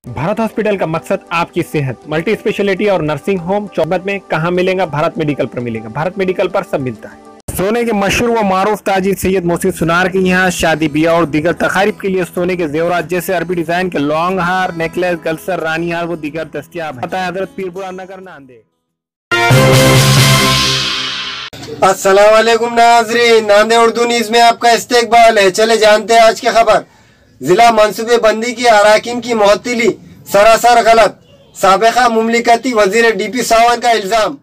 Bharat hospital का मकसद आपकी सेहत। मल्टी स्पेशलिटी और नर्सिंग होम चौबत में कहाँ मिलेगा? भारत मेडिकल पर मिलेगा। भारत मेडिकल पर सब मिलता है। सोने के मशहूर व मारूफ ताजिर सैयद मोहसिन सुनार के यहाँ शादी ब्याह और दीगर तकारीब के लिए सोने के जेवरात जैसे अरबी डिजाइन के लॉन्ग हार, नेकलेस, गलसर, रानी हार वो दीगर दस्तियाब है। पता है हजरत पीरपुरा नगर नांदेड़। अस्सलाम वालेकुम नाज़रीन, नांदेड़ उर्दू न्यूज़ में आपका इस्तकबाल है। चले जानते हैं आज की खबर। जिला मनसूबे बंदी की अराकीन की मुअत्तली सरासर गलत, साबिका मुमलिकती वजीर DP सावन का इल्जाम।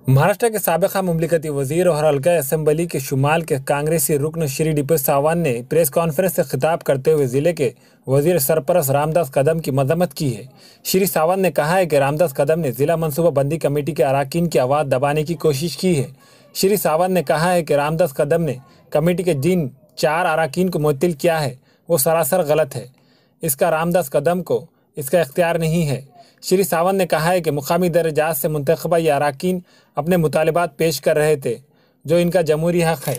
महाराष्ट्र के साबिका मुमलिकती वजीर और हल्का असम्बली के शुमाल के कांग्रेसी रुकन श्री DP सावन ने प्रेस कॉन्फ्रेंस से खिताब करते हुए जिले के वजीर सरपरस्त रामदास कदम की मजम्मत की है। श्री सावन ने कहा है कि रामदास कदम ने जिला मनसूबा बंदी कमेटी के अराकीन की आवाज़ दबाने की कोशिश की है। श्री सावन ने कहा है कि रामदास कदम ने कमेटी के जिन 4 अराकीन को मुअत्तल किया है वो सरासर गलत है। इसका रामदास कदम को इसका इख्तियार नहीं है। श्री सावन ने कहा है कि मुकामी दर्जात से मुंतखबा ये अराकीन अपने मुतालिबात पेश कर रहे थे जो इनका जमहूरी हक है।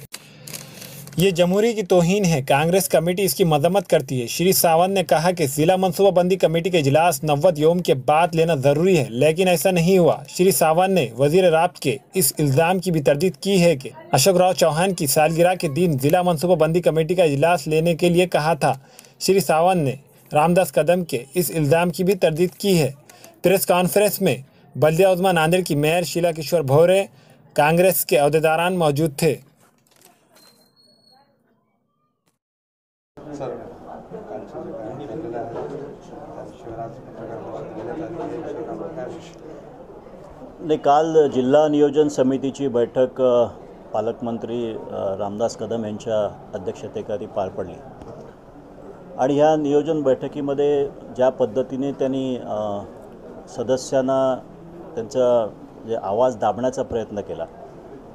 ये जमहूरी की तौहीन है। कांग्रेस कमेटी इसकी मजम्मत करती है। श्री सावन ने कहा कि जिला मनसूबा बंदी कमेटी के इजलास 90 योम के बाद लेना ज़रूरी है, लेकिन ऐसा नहीं हुआ। श्री सावन ने वजीर राब्त के इस इल्ज़ाम की भी तरदीद की है कि अशोक राव चौहान की सालगिरह के दिन जिला मनसूबा बंदी कमेटी का इजलास लेने के लिए कहा था। श्री सावन ने रामदास कदम के इस इल्ज़ाम की भी तरदीद की है। प्रेस कॉन्फ्रेंस में बल्दिया उज़्मा नांदेड़ की मेयर शीला किशोर भौरे, कांग्रेस के अहदेदारान मौजूद थे। काल जिल्हा नियोजन समितीची बैठक पालकमंत्री रामदास कदम यांच्या अध्यक्षतेखाली पार पडली आणि ह्या नियोजन बैठकीमध्ये ज्या पद्धतीने त्यांनी सदस्यांना त्यांचा जे आवाज दाबण्याचा प्रयत्न केला,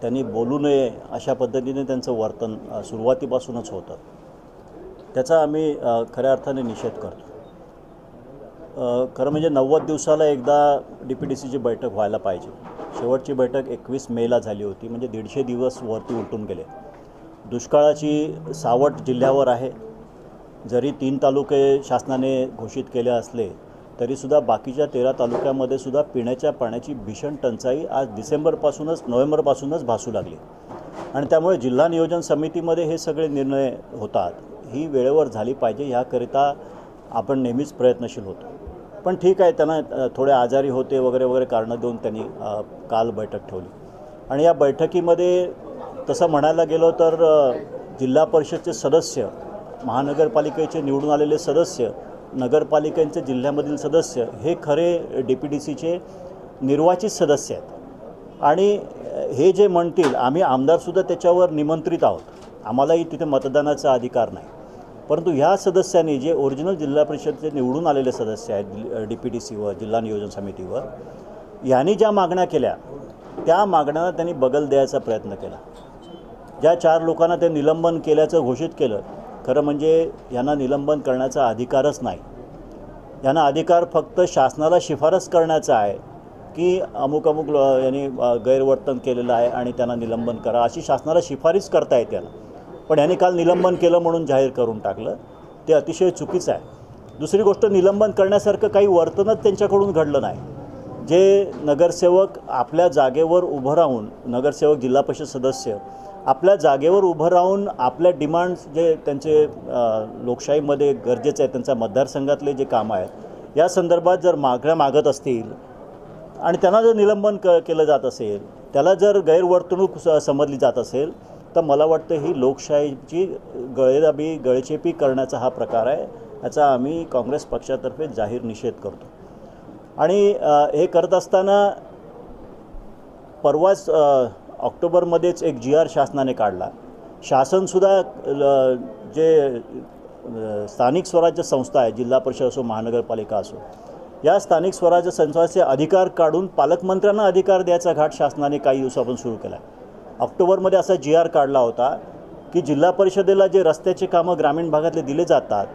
त्यांनी बोलू नये अशा पद्धतीने त्यांचं वर्तन सुरुवातीपासूनच होतं, त्याचा आम्ही खऱ्या अर्थाने निषेध करतो। खरं म्हणजे 90 दिवसाला एकदा DPDCची बैठक व्हायला पाहिजे। शेवटची बैठक 21 मेला झाली होती, म्हणजे 150 दिवस वरती उलटून गेले। दुष्काळाची सावट जिल्ह्यावर आहे। जरी 3 तालुके शासनाने घोषित केले असले तरीसुद्धा बाकीच्या 13 तालुक्यामध्ये सुद्धा पिण्याच्या पाण्याची भीषण टंचाई आज नोव्हेंबरपासूनच भासू लागली आणि त्यामुळे जिल्हा नियोजन समितीमध्ये हे सगळे निर्णय होतात। ही वेळेवर झाली पाहिजे याकरिता आपण नेहमीच प्रयत्नशील होतो। पण ठीक आहे, त्यांना थोडे आजारी होते वगैरे कारणं देऊन त्यांनी काल बैठक ठेवली आणि या बैठकीमध्ये तसं म्हणायला गेलो तर जिल्हा परिषदचे सदस्य, महानगरपालिकेचे निवडून आलेले सदस्य, नगरपालिकांचे जिल्ह्यामधील सदस्य हे खरे DPDCचे निर्वाचित सदस्य आहेत आणि हे जे म्हणतील, आम्ही आमदारसुद्धा त्याच्यावर निमंत्रित आहोत, आम्हालाही तिथे मतदानाचा अधिकार नाही, परंतु ह्या सदस्यांनी जे ओरिजिनल जिल्हा परिषदचे निवडून आलेले सदस्य आहेत DPDCवर, जिल्हा नियोजन समितीवर, यांनी ज्या मागण्या केल्या त्या मागण्यांना त्यांनी बगल द्यायचा प्रयत्न केला। ज्या 4 लोकांना ते निलंबन केल्याचं घोषित केलं, खरं म्हणजे यांना निलंबन करण्याचा अधिकारच नाही। यांना अधिकार फक्त शासनाला शिफारस करण्याचा आहे की अमुक यांनी गैरवर्तन केलेलं आहे आणि त्यांना निलंबन करा अशी शासनाला शिफारस करता येते त्यांना, पण यांनी काल निलंबन केलं म्हणून जाहीर करून टाकलं, ते अतिशय चुकीचं आहे। दुसरी गोष्ट, निलंबन करण्यासारखं काही वर्तनच त्यांच्याकडून घडलं नाही। जे नगरसेवक आपल्या जागेवर उभं राहून, नगरसेवक जिल्हा परिषद सदस्य आपल्या जागेवर उभं राहून आपल्या डिमांड्स जे त्यांचे लोकशाहीमध्ये गरजेचे आहे, त्यांच्या मतदारसंघातले जे कामं आहेत या संदर्भात जर मागण्या मागत असतील आणि त्यांना जर निलंबन केलं जात असेल, त्याला जर गैरवर्तणूक समजली जात असेल, तर मला वाटतं ही लोकशाहीची गळचेपी करण्याचा हा प्रकार आहे। याचा आम्ही काँग्रेस पक्षातर्फे जाहीर निषेध करतो आणि हे करत असताना परवाच ऑक्टोबरमध्येच एक GR शासनाने काढला। शासनसुद्धा जे स्थानिक स्वराज्य संस्था आहे, जिल्हा परिषद असो, महानगरपालिका असो, या स्थानिक स्वराज्य संस्थांचे अधिकार काढून पालकमंत्र्यांना अधिकार द्यायचा घाट शासनाने काही दिवसापासून सुरू केला। ऑक्टोबरमध्ये असा GR काढला होता की जिल्हा परिषदेला जे रस्त्याचे कामं ग्रामीण भागातले दिले जातात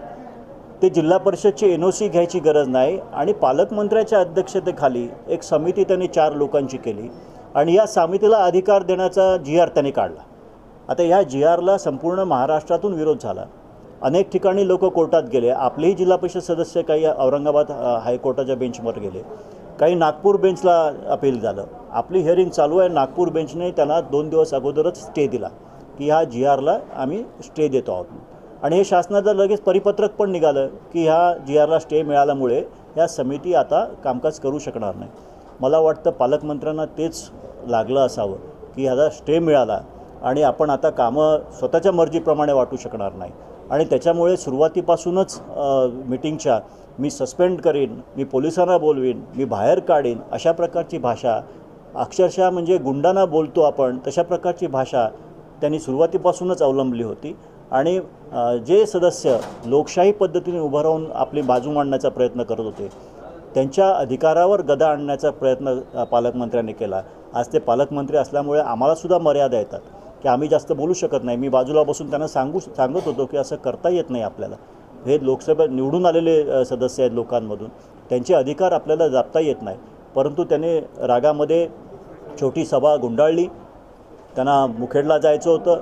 ते जिल्हा परिषदची NOC घ्यायची गरज नाही आणि पालकमंत्र्याच्या अध्यक्षतेखाली एक समिती त्यांनी 4 लोकांची केली आणि या समितीला अधिकार देण्याचा GR त्यांनी काढला। आता या GRला संपूर्ण महाराष्ट्रातून विरोध झाला। अनेक ठिकाणी लोक कोर्टात गेले. आपलेही जिल्हा परिषद सदस्य काही औरंगाबाद हायकोर्टाच्या बेंचवर गेले, काही नागपूर बेंचला अपील झालं. आपली हिअरिंग चालू आहे. नागपूर बेंचने त्याला 2 दिवस अगोदरच स्टे दिला की ह्या GRला आम्ही स्टे देतो आहोत. आणि हे शासनाचं लगेच परिपत्रक पण निघालं की ह्या GRला स्टे मिळाल्यामुळे ह्या समिती आता कामकाज करू शकणार नाही. मला वाटतं पालकमंत्र्यांना तेच लागलं असावं की ह्याला स्टे मिळाला आणि आपण आता कामं स्वतःच्या मर्जीप्रमाणे वाटू शकणार नाही. आणि त्याच्यामुळे सुरुवातीपासूनच मीटिंगच्या मी सस्पेंड करीन, मी पोलिसांना बोलवीन, मी बाहेर काढीन, अशा प्रकारची भाषा, अक्षरशः म्हणजे गुंडांना बोलतो आपण तशा प्रकारची भाषा त्यांनी सुरुवातीपासूनच अवलंबली होती. आणि जे सदस्य लोकशाही पद्धतीने उभं राहून आपली बाजू मांडण्याचा प्रयत्न करत होते त्यांच्या अधिकारावर गदा आणण्याचा प्रयत्न पालकमंत्र्यांनी केला. आज ते पालकमंत्री असल्यामुळे आम्हालासुद्धा मर्यादा येतात की आम्ही जास्त बोलू शकत नाही. मी बाजूला बसून त्यांना सांगत होतो की असं करता येत नाही आपल्याला. हे लोकसभेत निवडून आलेले सदस्य आहेत लोकांमधून, त्यांचे अधिकार आपल्याला जपता येत नाही. परंतु त्याने रागामध्ये छोटी सभा गुंडाळली. त्यांना मुखेडला जायचं होतं.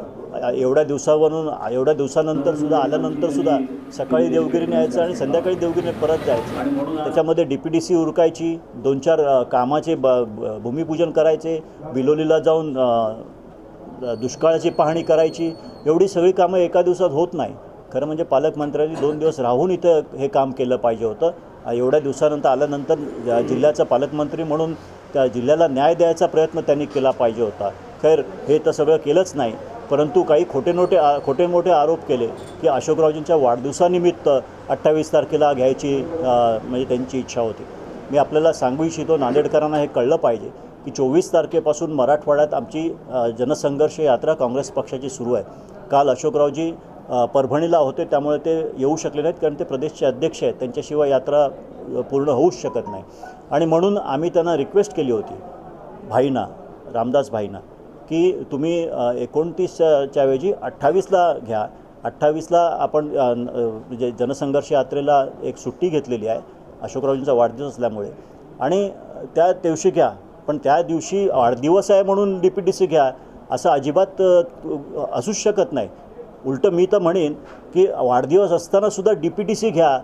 एवढ्या दिवसानंतरसुद्धा आल्यानंतरसुद्धा सकाळी देवगिरीने यायचं आणि संध्याकाळी देवगिरीने परत जायचं. त्याच्यामध्ये DPDC उरकायची, 2-4 कामाचे भूमिपूजन करायचे, बिलोलीला जाऊन दुष्काळाची पाहणी करायची. एवढी सगळी कामं एका दिवसात होत नाही. खरं म्हणजे पालकमंत्र्यांनी 2 दिवस राहून इथं हे काम केलं पाहिजे होतं. एवढ्या दिवसानंतर आल्यानंतर जिल्ह्याचा पालकमंत्री म्हणून त्या जिल्ह्याला न्याय द्यायचा प्रयत्न त्यांनी केला पाहिजे होता. खैर हे तर सगळं केलंच नाही. परंतु काही खोटे मोठे आरोप केले की अशोकरावजींच्या वाढदिवसानिमित्त 28 तारखेला घ्यायची म्हणजे त्यांची इच्छा होती. मी आपल्याला सांगू इच्छितो, नांदेडकरांना हे कळलं पाहिजे की 24 तारखेपासून मराठवाड्यात आमची जनसंघर्ष यात्रा काँग्रेस पक्षाची सुरू आहे. काल अशोकरावजी परभणीला होते त्यामुळे ते येऊ शकले नाहीत कारण ते प्रदेशचे अध्यक्ष आहेत. त्यांच्याशिवाय यात्रा पूर्ण होऊच शकत नाही. आणि म्हणून आम्ही त्यांना रिक्वेस्ट केली होती भाईंना, रामदास भाईंना, की तुम्ही 29च्या ऐवजी 28ला घ्या. 28ला आपण म्हणजे जनसंघर्ष यात्रेला एक सुट्टी घेतलेली आहे अशोकरावजींचा वाढदिवस असल्यामुळे आणि त्या दिवशी घ्या. पण त्या दिवशी वाढदिवस आहे म्हणून DPDC घ्या असं अजिबात असूच शकत नाही. उलटं मी तर म्हणेन की वाढदिवस असतानासुद्धा DPDC घ्या.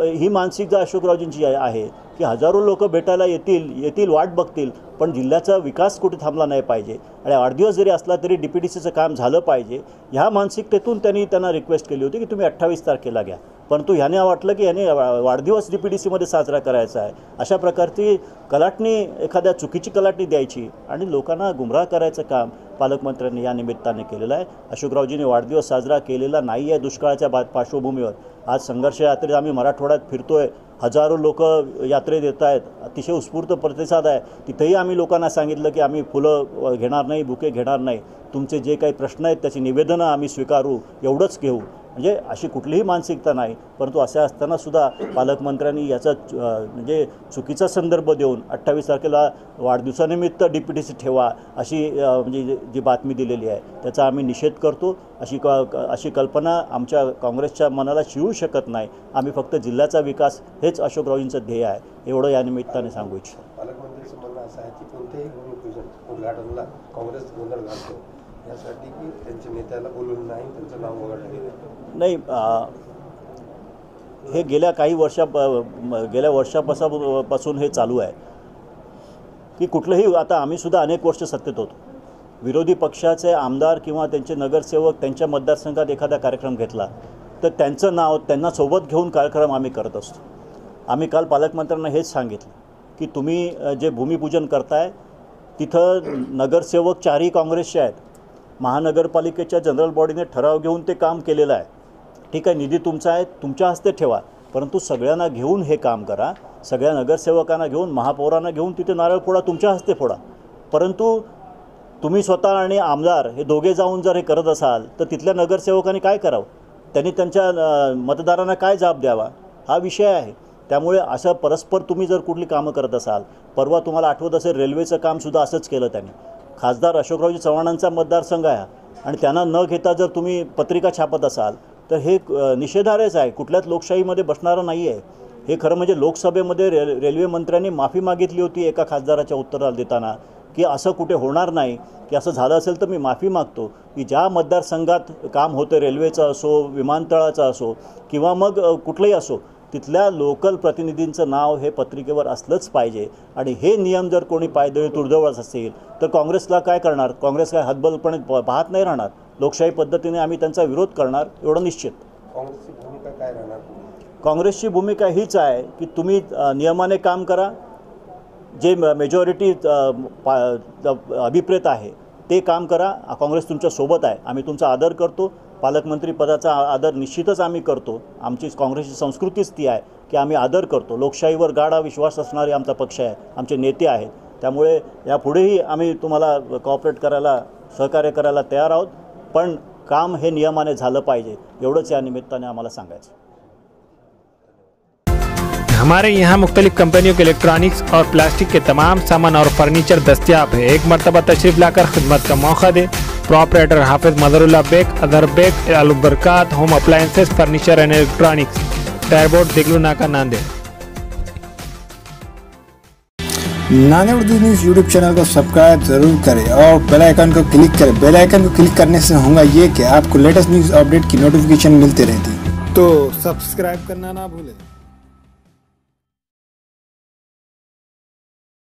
ही मानसिकता अशोकरावजींची आहे की हजारो लोक भेटायला येतील वाट बघतील, पण जिल्ह्याचा विकास कुठे थांबला नाही पाहिजे आणि वाढदिवस जरी असला तरी DPDCचं काम झालं पाहिजे. ह्या मानसिकतेतून त्यांना रिक्वेस्ट केली होती की तुम्ही 28 तारखेला घ्या. परंतु ह्याने वाटलं की ह्याने वाढदिवस DPDCमध्ये साजरा करायचा आहे. अशा प्रकारची कलाटणी, एखाद्या चुकीची कलाटणी द्यायची आणि लोकांना गुमराह करायचं काम पालकमंत्र्यांनी या निमित्ताने केलेलं आहे. अशोकरावजींनी वाढदिवस साजरा केलेला नाही आहे दुष्काळाच्या पार्श्वभूमीवर. आज संघर्ष यात्रेत आम्ही मराठवाड्यात फिरतोय, हजारो लोक यात्रेत येत आहेत, अतिशय उत्स्फूर्त प्रतिसाद आहे. तिथेही आम्ही लोकांना सांगितलं की आम्ही फुलं घेणार नाही, बुके घेणार नाही, तुमचे जे काही प्रश्न आहेत त्याची निवेदनं आम्ही स्वीकारू, एवढंच घेऊ. म्हणजे अशी कुठलीही मानसिकता नाही. परंतु असे असतानासुद्धा पालकमंत्र्यांनी याचा म्हणजे चुकीचा संदर्भ देऊन 28 तारखेला वाढदिवसानिमित्त DPDC ठेवा अशी म्हणजे जी बातमी दिलेली आहे त्याचा आम्ही निषेध करतो. अशी कल्पना आमच्या काँग्रेसच्या मनाला शिवू शकत नाही. आम्ही फक्त जिल्ह्याचा विकास हेच अशोकरावजींचं ध्येय आहे, एवढं या निमित्ताने सांगू इच्छितो. पालकमंत्र्यांचं म्हणणं असं आहे की कोणत्याही भूमिपूजन उद्घाटनला काँग्रेस गोंधळ घालतो यासाठी की त्यांच्या नेत्याला बोलवलं नाही, त्यांचं नाव वगळलं नाही. हे गेल्या वर्षापासून हे चालू आहे की कुठलंही, आता आम्हीसुद्धा अनेक वर्ष सत्तेत होतो, विरोधी पक्षाचे आमदार किंवा त्यांचे नगरसेवक त्यांच्या मतदारसंघात एखादा कार्यक्रम घेतला तर त्यांचं नाव त्यांना सोबत घेऊन कार्यक्रम आम्ही करत असतो. आम्ही काल पालकमंत्र्यांना हेच सांगितलं की तुम्ही जे भूमिपूजन करताय तिथं नगरसेवक 4ही काँग्रेसचे आहेत. महानगरपालिकेच्या जनरल बॉडीने ठराव घेऊन ते काम केलेलं आहे. ठीक आहे, निधी तुमचा आहे, तुमच्या हस्ते ठेवा, परंतु सगळ्यांना घेऊन हे काम करा. सगळ्या नगरसेवकांना घेऊन, महापौरांना घेऊन तिथे नारळ फोडा, तुमच्या हस्ते फोडा. परंतु तुम्ही स्वतः आणि आमदार हे दोघे जाऊन जर हे करत असाल तर तिथल्या नगरसेवकांनी काय करावं, त्यांनी त्यांच्या मतदारांना काय जाब द्यावा, हा विषय आहे. त्यामुळे असं परस्पर तुम्ही जर कुठली कामं करत असाल, परवा तुम्हाला आठवत असेल रेल्वेचं कामसुद्धा असंच केलं त्यांनी. खासदार अशोकरावजी चव्हाणांचा मतदारसंघ आहे आणि त्यांना न घेता जर तुम्ही पत्रिका छापत असाल तर हे निषेधार्हच आहे, कुठल्याच लोकशाहीमध्ये बसणारं नाही आहे. हे खरं म्हणजे लोकसभेमध्ये रेल्वे मंत्र्यांनी माफी मागितली होती एका खासदाराच्या उत्तराला देताना की असं कुठे होणार नाही, की असं झालं असेल तर मी माफी मागतो की ज्या मतदारसंघात काम होतं, रेल्वेचं असो, विमानतळाचं असो किंवा मग कुठलंही असो, तिथल्या लोकल प्रतिनिधींचं नाव हे पत्रिकेवर असलंच पाहिजे. आणि हे नियम जर कोणी पायदळी तुडवत असेल तर काँग्रेसला काय करणार? काँग्रेस काय हतबलपणे पाहत नाही राहणार. लोकशाही पद्धतीने आम्ही त्यांचा विरोध करणार, एवढं निश्चित. काँग्रेसची भूमिका काय राहणार? काँग्रेसची भूमिका हीच आहे की तुम्ही नियमाने काम करा, जे मेजॉरिटी अभिप्रेत आहे ते काम करा. काँग्रेस तुमच्या सोबत आहे, आम्ही तुमचा आदर करतो. पालकमंत्री पदाचा आदर निश्चितच आम्ही करतो. आमची काँग्रेसची संस्कृतीच ती आहे की आम्ही आदर करतो. लोकशाहीवर गाढा विश्वास असणारे आमचा पक्ष आहे, आमचे नेते आहेत. त्यामुळे यापुढेही आम्ही तुम्हाला कॉपरेट करायला, सहकार्य करायला तयार आहोत. पण काम हे नियमाने झालं पाहिजे, एवढंच या निमित्ताने आम्हाला सांगायचं. हमारे यहाँ मुख्तलिफ कंपनियों के इलेक्ट्रॉनिक्स और प्लास्टिक के तमाम सामान और फर्नीचर दस्तियाब है. एक मरतबा तशरीफ लाकर खिदमत का मौका दे. Proprietor Hafiz Madarullah Baig, Athar Baig, Albarkat home appliances, furniture and electronics, टायरबोर्ड, Deglur Naka, Nanded. Nanded Urdu news YouTube channel को सब्सक्राइब जरूर करें और बेल आइकन को क्लिक करें. बेल आइकन को क्लिक करने से होगा ये कि आपको लेटेस्ट न्यूज़ अपडेट की नोटिफिकेशन मिलती रहती है, तो सब्सक्राइब करना ना भूलें.